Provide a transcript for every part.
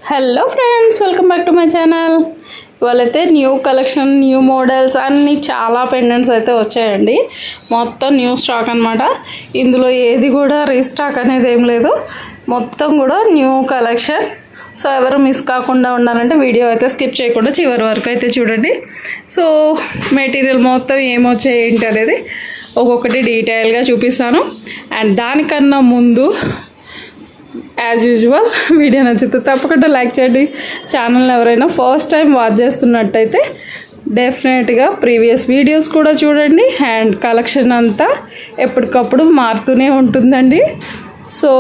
Hello friends, welcome back to my channel. ఇవాళైతే new collection, new models అన్నీ చాలా pendants అయితే వచ్చాయండి. మొత్తం న్యూ స్టాక్ అనమాట. ఇందులో ఏది కూడా రీస్టాక్ అనేది ఏం లేదు, మొత్తం కూడా న్యూ కలెక్షన్. సో ఎవరు మిస్ కాకుండా ఉండాలంటే వీడియో అయితే స్కిప్ చేయకుండా చివరి వరకు అయితే చూడండి. సో మెటీరియల్ మొత్తం ఏమొచ్చాయి ఏంటి అనేది ఒక్కొక్కటి డీటెయిల్గా చూపిస్తాను. అండ్ దానికన్నా ముందు యాజ్ యూజువల్ వీడియో నచ్చితే తప్పకుండా లైక్ చేయండి. ఛానల్ ఎవరైనా ఫస్ట్ టైం వాచ్ చేస్తున్నట్టయితే డెఫినెట్గా ప్రీవియస్ వీడియోస్ కూడా చూడండి. అండ్ కలెక్షన్ అంతా ఎప్పటికప్పుడు మారుతూనే ఉంటుందండి. సో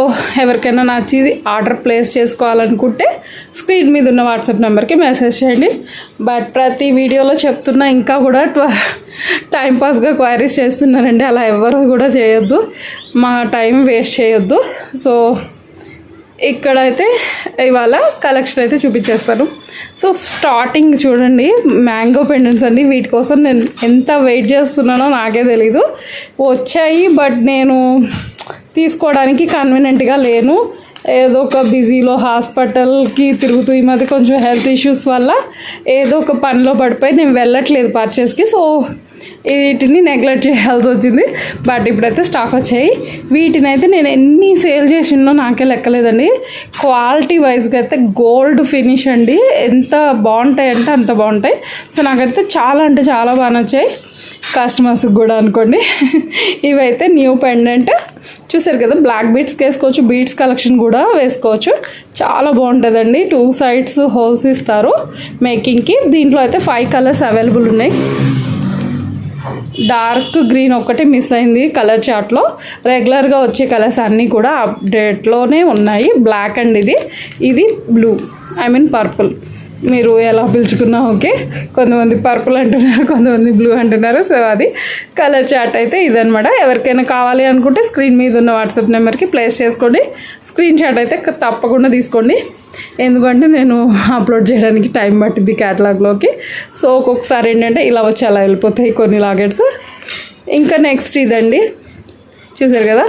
ఎవరికైనా నచ్చి ఆర్డర్ ప్లేస్ చేసుకోవాలనుకుంటే స్క్రీన్ మీద ఉన్న వాట్సాప్ నెంబర్కి మెసేజ్ చేయండి. బట్ ప్రతి వీడియోలో చెప్తున్నా, ఇంకా కూడా టైంపాస్గా క్వైరీస్ చేస్తున్నారండి. అలా ఎవరు కూడా చేయొద్దు, మా టైం వేస్ట్ చేయొద్దు. సో ఇక్కడైతే ఇవాళ కలెక్షన్ అయితే చూపించేస్తాను. సో స్టార్టింగ్ చూడండి, మ్యాంగో పెండెంట్స్ అండి. వీటి కోసం నేను ఎంత వెయిట్ చేస్తున్నానో నాకే తెలీదు. వచ్చాయి, బట్ నేను తీసుకోవడానికి కన్వీనియంట్గా లేను. ఏదో ఒక బిజీలో హాస్పిటల్కి తిరుగుతూ, ఈ మధ్య కొంచెం హెల్త్ ఇష్యూస్ వల్ల ఏదో ఒక పనిలో పడిపోయి నేను వెళ్ళట్లేదు పర్చేస్కి. సో వీటిని నెగ్లెక్ట్ చేయాల్సి వచ్చింది. బట్ ఇప్పుడైతే స్టాక్ వచ్చాయి. వీటిని అయితే నేను ఎన్ని సేల్ చేసినో నాకే లెక్కలేదండి. క్వాలిటీ వైజ్గా అయితే గోల్డ్ ఫినిష్ అండి. ఎంత బాగుంటాయి అంటే అంత బాగుంటాయి. సో నాకైతే చాలా అంటే చాలా బాగా నచ్చాయి, కస్టమర్స్కి కూడా అనుకోండి. ఇవైతే న్యూ పెండెంట్ చూసారు కదా, బ్లాక్ బీడ్స్కి వేసుకోవచ్చు, బీడ్స్ కలెక్షన్ కూడా వేసుకోవచ్చు. చాలా బాగుంటుందండి. 2 sides హోల్స్ ఇస్తారు మేకింగ్కి. దీంట్లో అయితే 5 కలర్స్ అవైలబుల్ ఉన్నాయి. డార్క్ గ్రీన్ ఒక్కటే మిస్ అయింది కలర్ చార్ట్లో. రెగ్యులర్గా వచ్చే కలర్స్ అన్నీ కూడా అప్డేట్లోనే ఉన్నాయి. బ్లాక్ అండ్ ఇది బ్లూ, ఐ మీన్ పర్పుల్. మీరు ఎలా పిలుచుకున్నా ఓకే. కొంతమంది పర్పుల్ అంటున్నారు, కొంతమంది బ్లూ అంటున్నారు. సో అది కలర్ చార్ట్ అయితే ఇదనమాట. ఎవరికైనా కావాలి అనుకుంటే స్క్రీన్ మీద ఉన్న వాట్సాప్ నెంబర్కి ప్లేస్ చేసుకోండి. స్క్రీన్ షాట్ అయితే తప్పకుండా తీసుకోండి, ఎందుకంటే నేను అప్లోడ్ చేయడానికి టైం పట్టింది క్యాటలాగ్లోకి. సో ఒక్కొక్కసారి ఏంటంటే ఇలా వచ్చి అలా వెళ్ళిపోతాయి కొన్ని లాకెట్స్. ఇంకా నెక్స్ట్ ఇదండి, చూసారు కదా,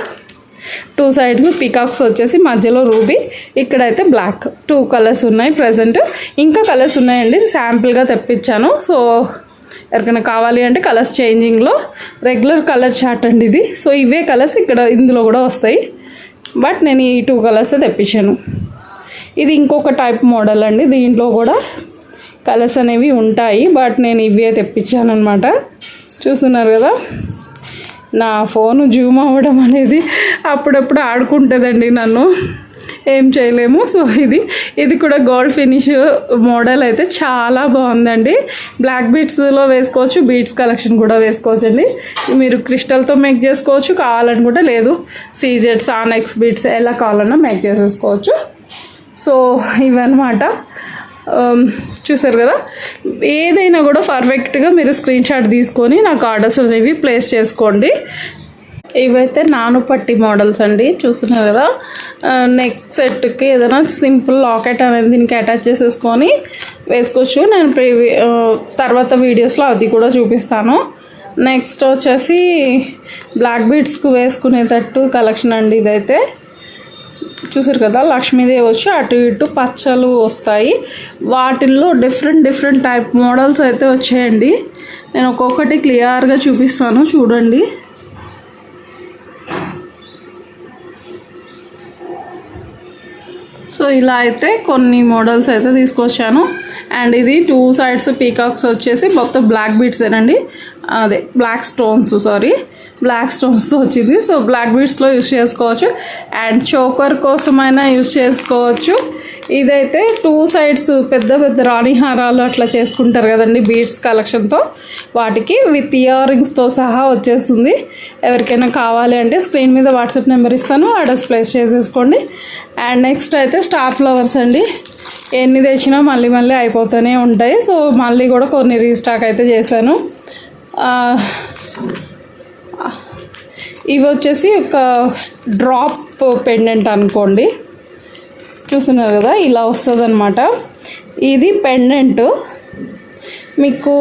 2 sides పీకాక్స్ వచ్చేసి మధ్యలో రూబీ, ఇక్కడైతే బ్లాక్. 2 కలర్స్ ఉన్నాయి ప్రజెంట్. ఇంకా కలర్స్ ఉన్నాయండి, శాంపుల్గా తెప్పించాను. సో ఎవరికైనా కావాలి అంటే కలర్స్ చేంజింగ్లో రెగ్యులర్ కలర్ చార్ట్ అండి ఇది. సో ఇవే కలర్స్ ఇక్కడ ఇందులో కూడా వస్తాయి, బట్ నేను ఈ 2 కలర్స్ తెప్పించాను. ఇది ఇంకొక టైప్ మోడల్ అండి. దీంట్లో కూడా కలర్స్ అనేవి ఉంటాయి, బట్ నేను ఇవే తెప్పించాను అనమాట. చూస్తున్నారు కదా, నా ఫోన్ జూమ్ అవ్వడం అనేది అప్పుడప్పుడు ఆడుకుంటుందండి, నన్ను ఏం చేయలేము. సో ఇది కూడా గోల్డ్ ఫినిష్ మోడల్ అయితే చాలా బాగుందండి. బ్లాక్ బీడ్స్లో వేసుకోవచ్చు, బీడ్స్ కలెక్షన్ కూడా వేసుకోవచ్చు అండి. మీరు క్రిస్టల్తో మేక్ చేసుకోవచ్చు కావాలనుకుంటే, లేదు సీజెడ్స్, ఆనెక్స్ బీడ్స్ ఎలా కావాలన్నా మేక్ చేసేసుకోవచ్చు. సో ఇవన్నమాట, చూసారు కదా. ఏదైనా కూడా పర్ఫెక్ట్గా మీరు స్క్రీన్ షాట్ తీసుకొని నాకు ఆర్డర్స్ అనేవి ప్లేస్ చేసుకోండి. ఇవైతే నానుపట్టి మోడల్స్ అండి. చూస్తున్నారు కదా, నెక్ సెట్కి ఏదైనా సింపుల్ లాకెట్ అనేది దీనికి అటాచ్ చేసేసుకొని వేసుకోవచ్చు. నేను తర్వాత వీడియోస్లో అది కూడా చూపిస్తాను. నెక్స్ట్ వచ్చేసి బ్లాక్ బీడ్స్కు వేసుకునేటట్టు కలెక్షన్ అండి. ఇదైతే చూసారు కదా, లక్ష్మీదేవి వచ్చి అటు ఇటు పచ్చలు వస్తాయి. వాటిల్లో డిఫరెంట్ టైప్ మోడల్స్ అయితే వచ్చాయండి. నేను ఒక్కొక్కటి క్లియర్గా చూపిస్తాను, చూడండి. సో ఇలా అయితే కొన్ని మోడల్స్ అయితే తీసుకొచ్చాను. అండ్ ఇది 2 sides పీకాక్స్ వచ్చేసి మొత్తం బ్లాక్ బీడ్సేనండి, అదే బ్లాక్ స్టోన్స్తో వచ్చింది. సో బ్లాక్ బీడ్స్లో యూజ్ చేసుకోవచ్చు, అండ్ చోకర్ కోసమైనా యూజ్ చేసుకోవచ్చు. ఇదైతే 2 sides పెద్ద రాణి హారాలు అట్లా చేసుకుంటారు కదండి బీడ్స్ కలెక్షన్తో, వాటికి విత్ ఇయర్ రింగ్స్తో సహా వచ్చేస్తుంది. ఎవరికైనా కావాలి అంటే స్క్రీన్ మీద వాట్సాప్ నెంబర్ ఇస్తాను, ఆర్డర్స్ ప్లేస్ చేసేసుకోండి. అండ్ నెక్స్ట్ అయితే స్టార్ ఫ్లవర్స్ అండి. ఎన్ని తెచ్చినా మళ్ళీ అయిపోతూనే ఉంటాయి. సో మళ్ళీ కూడా కొన్ని రీస్టాక్ అయితే చేశాను. ఇవి వచ్చేసి ఒక డ్రాప్ పెండెంట్ అనుకోండి. చూస్తున్నారు కదా, ఇలా వస్తుంది అనమాట. ఇది పెండెంట్. మీకు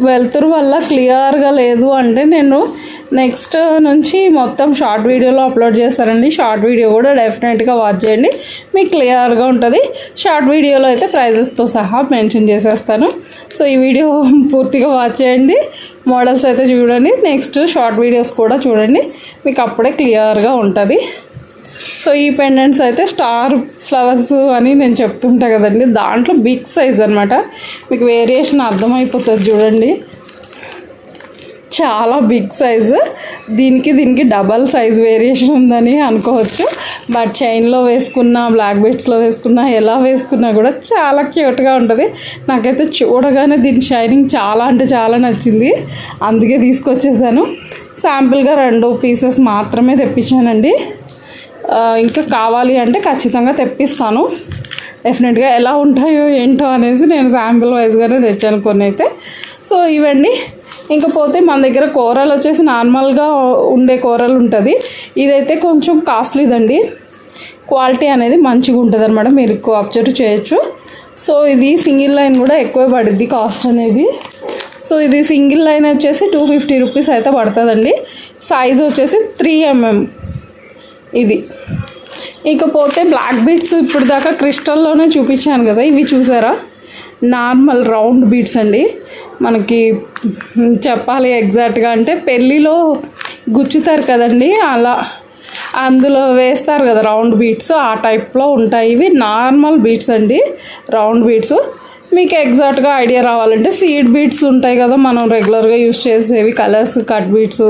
వెలుతురు వల్ల క్లియర్గా లేదు అంటే నేను నెక్స్ట్ నుంచి మొత్తం షార్ట్ వీడియోలో అప్లోడ్ చేస్తారండి. షార్ట్ వీడియో కూడా డెఫినెట్గా వాచ్ చేయండి, మీకు క్లియర్గా ఉంటుంది. షార్ట్ వీడియోలో అయితే ప్రైజెస్తో సహా మెన్షన్ చేసేస్తాను. సో ఈ వీడియో పూర్తిగా వాచ్ చేయండి, మోడల్స్ అయితే చూడండి, నెక్స్ట్ షార్ట్ వీడియోస్ కూడా చూడండి, మీకు అప్పుడే క్లియర్గా ఉంటుంది. సో ఈ పెండెంట్స్ అయితే స్టార్ ఫ్లవర్స్ అని నేను చెప్తుంటా కదండి, దాంట్లో బిగ్ సైజ్ అనమాట. మీకు వేరియేషన్ అర్థమైపోతుంది చూడండి, చాలా బిగ్ సైజు. దీనికి డబల్ సైజ్ వేరియేషన్ ఉందని అనుకోవచ్చు. బట్ చైన్లో వేసుకున్న, బ్లాక్ బెడ్స్లో వేసుకున్న, ఎలా వేసుకున్నా కూడా చాలా క్యూట్గా ఉంటుంది. నాకైతే చూడగానే దీని షైనింగ్ చాలా అంటే చాలా నచ్చింది, అందుకే తీసుకొచ్చేసాను. శాంపుల్గా 2 పీసెస్ మాత్రమే తెప్పించానండి. ఇంకా కావాలి అంటే ఖచ్చితంగా తెప్పిస్తాను. డెఫినెట్గా ఎలా ఉంటాయో ఏంటో అనేసి నేను శాంపుల్ వైజ్గానే తెచ్చాను కొన్ని అయితే. సో ఇవండి. ఇంకపోతే మన దగ్గర కూరలు వచ్చేసి నార్మల్గా ఉండే కూరలు ఉంటుంది. ఇదైతే కొంచెం కాస్ట్లీదండి, క్వాలిటీ అనేది మంచిగా ఉంటుంది అనమాట, మీరు ఎక్కువ అబ్జర్వ్ చేయొచ్చు. సో ఇది సింగిల్ లైన్ కూడా ఎక్కువ పడుద్ది కాస్ట్ అనేది. సో ఇది సింగిల్ లైన్ వచ్చేసి 250 రూపీస్ అయితే పడుతుందండి. సైజ్ వచ్చేసి 3 mm ఇది. ఇకపోతే బ్లాక్ బీడ్స్ ఇప్పుడు దాకా క్రిస్టల్లోనే చూపించాను కదా, ఇవి చూసారా, నార్మల్ రౌండ్ బీడ్స్ అండి. మనకి చెప్పాలి ఎగ్జాక్ట్గా అంటే పెళ్ళిలో గుచ్చుతారు కదండి, అలా అందులో వేస్తారు కదా రౌండ్ బీడ్స్, ఆ టైప్లో ఉంటాయి. ఇవి నార్మల్ బీడ్స్ అండి, రౌండ్ బీడ్స్. మీకు ఎగ్జాక్ట్గా ఐడియా రావాలంటే సీడ్ బీడ్స్ ఉంటాయి కదా మనం రెగ్యులర్గా యూజ్ చేసేవి, కలర్స్, కట్ బీడ్స్,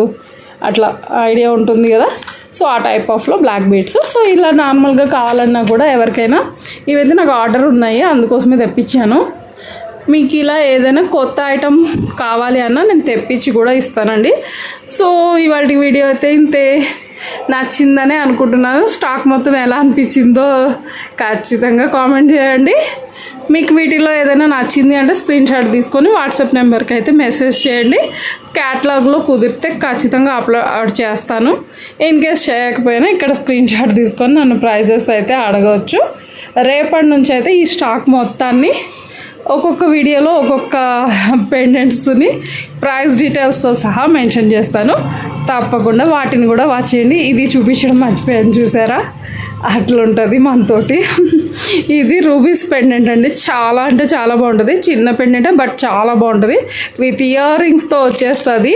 అట్లా ఐడియా ఉంటుంది కదా. సో ఆ టైప్ ఆఫ్లో బ్లాక్ బీడ్స్. సో ఇలా నార్మల్గా కావాలన్నా కూడా ఎవరికైనా, ఇవైతే నాకు ఆర్డర్ ఉన్నాయి, అందుకోసమే తెప్పించాను. మీకు ఇలా ఏదైనా కొత్త ఐటమ్ కావాలి అన్నా నేను తెప్పించి కూడా ఇస్తానండి. సో ఇవాళ వీడియో అయితే ఇంతే, నచ్చిందనే అనుకుంటున్నాను. స్టాక్ మొత్తం ఎలా అనిపించిందో ఖచ్చితంగా కామెంట్ చేయండి. మీకు వీటిలో ఏదైనా నచ్చింది అంటే స్క్రీన్ షాట్ తీసుకొని వాట్సాప్ నెంబర్కి అయితే మెసేజ్ చేయండి. క్యాటలాగ్లో కుదిరితే ఖచ్చితంగా అప్లోడ్ చేస్తాను. ఇన్ కేస్ చేయకపోయినా ఇక్కడ స్క్రీన్ షాట్ తీసుకొని నన్ను ప్రైజెస్ అయితే అడగవచ్చు. రేపటి నుంచి అయితే ఈ స్టాక్ మొత్తాన్ని ఒక్కొక్క వీడియోలో ఒక్కొక్క పెండెంట్స్ని ప్రైస్ డీటెయిల్స్తో సహా మెన్షన్ చేస్తాను. తప్పకుండా వాటిని కూడా వాచ్ చేయండి. ఇది చూపించడం మర్చిపోయాను, చూసారా, అట్లుంటుంది మనతోటి. ఇది రూబీస్ పెండెంట్ అండి, చాలా అంటే చాలా బాగుంటుంది. చిన్న పెండెంటే బట్ చాలా బాగుంటుంది, విత్ ఇయర్ రింగ్స్తో వచ్చేస్తుంది.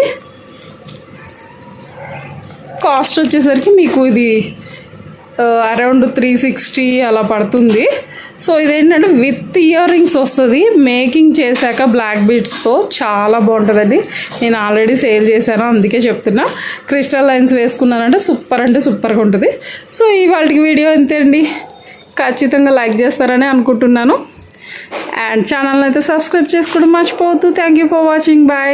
కాస్ట్ వచ్చేసరికి మీకు ఇది అరౌండ్ 360 అలా పడుతుంది. సో ఇదేంటంటే విత్ ఇయర్ రింగ్స్ వస్తుంది, మేకింగ్ చేశాక బ్లాక్ బీడ్స్తో చాలా బాగుంటుందండి. నేను ఆల్రెడీ సేల్ చేశాను, అందుకే చెప్తున్నా. క్రిస్టల్ లైన్స్ వేసుకున్నానంటే సూపర్ అంటే సూపర్గా ఉంటుంది. సో ఇవాళ వీడియో అంతే అండి, ఖచ్చితంగా లైక్ చేస్తారని అనుకుంటున్నాను. అండ్ ఛానల్ని అయితే సబ్స్క్రైబ్ చేసుకోవడం మర్చిపోవద్దు. Thank you for watching, bye.